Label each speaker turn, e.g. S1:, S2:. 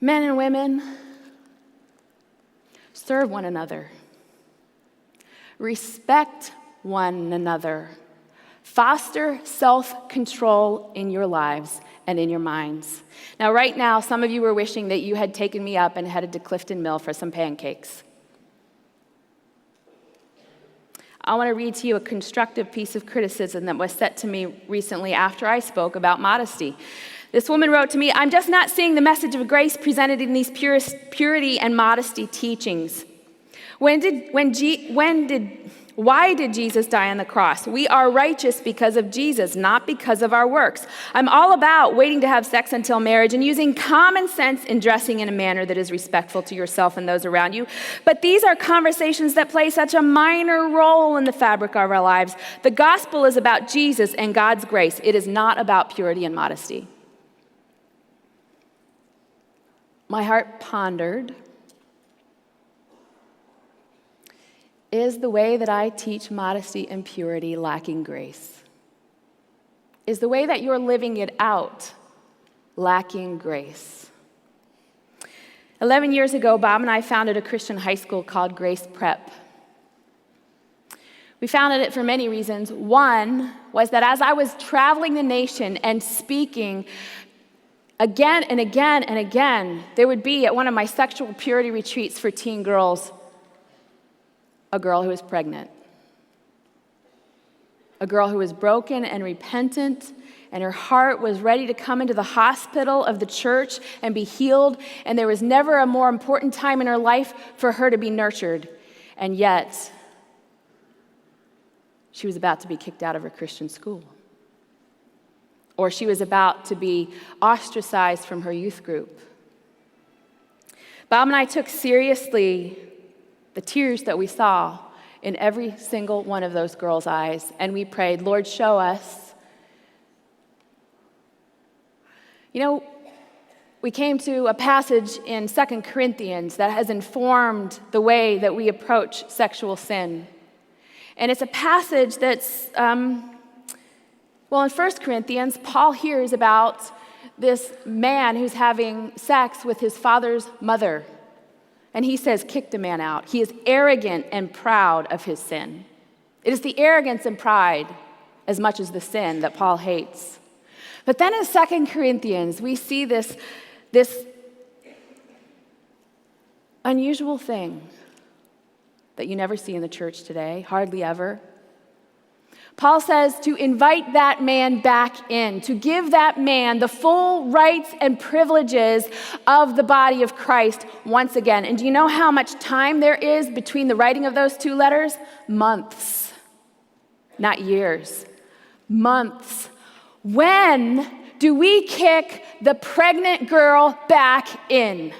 S1: Men and women, serve one another. Respect one another. Foster self-control in your lives and in your minds. Now, right now, some of you are wishing that you had taken me up and headed to Clifton Mill for some pancakes. I want to read to you a constructive piece of criticism that was said to me recently after I spoke about modesty. This woman wrote to me, "I'm just not seeing the message of grace presented in these purity and modesty teachings. Why did Jesus die on the cross? We are righteous because of Jesus, not because of our works. I'm all about waiting to have sex until marriage and using common sense in dressing in a manner that is respectful to yourself and those around you. But these are conversations that play such a minor role in the fabric of our lives. The gospel is about Jesus and God's grace. It is not about purity and modesty." My heart pondered, is the way that I teach modesty and purity lacking grace? Is the way that you're living it out lacking grace? 11 years ago, Bob and I founded a Christian high school called Grace Prep. We founded it for many reasons. One was that as I was traveling the nation and speaking again and again and again, there would be at one of my sexual purity retreats for teen girls, a girl who was pregnant, a girl who was broken and repentant, and her heart was ready to come into the hospital of the church and be healed, and there was never a more important time in her life for her to be nurtured. And yet, she was about to be kicked out of her Christian school, or she was about to be ostracized from her youth group. Bob and I took seriously the tears that we saw in every single one of those girls' eyes, and we prayed, "Lord, show us." You know, we came to a passage in 2 Corinthians that has informed the way that we approach sexual sin. And it's a passage that's, in 1 Corinthians, Paul hears about this man who's having sex with his father's mother. And he says, kick the man out. He is arrogant and proud of his sin. It is the arrogance and pride as much as the sin that Paul hates. But then in 2 Corinthians, we see this unusual thing that you never see in the church today, hardly ever. Paul says to invite that man back in, to give that man the full rights and privileges of the body of Christ once again. And do you know how much time there is between the writing of those two letters? Months, not years. Months. When do we kick the pregnant girl back in?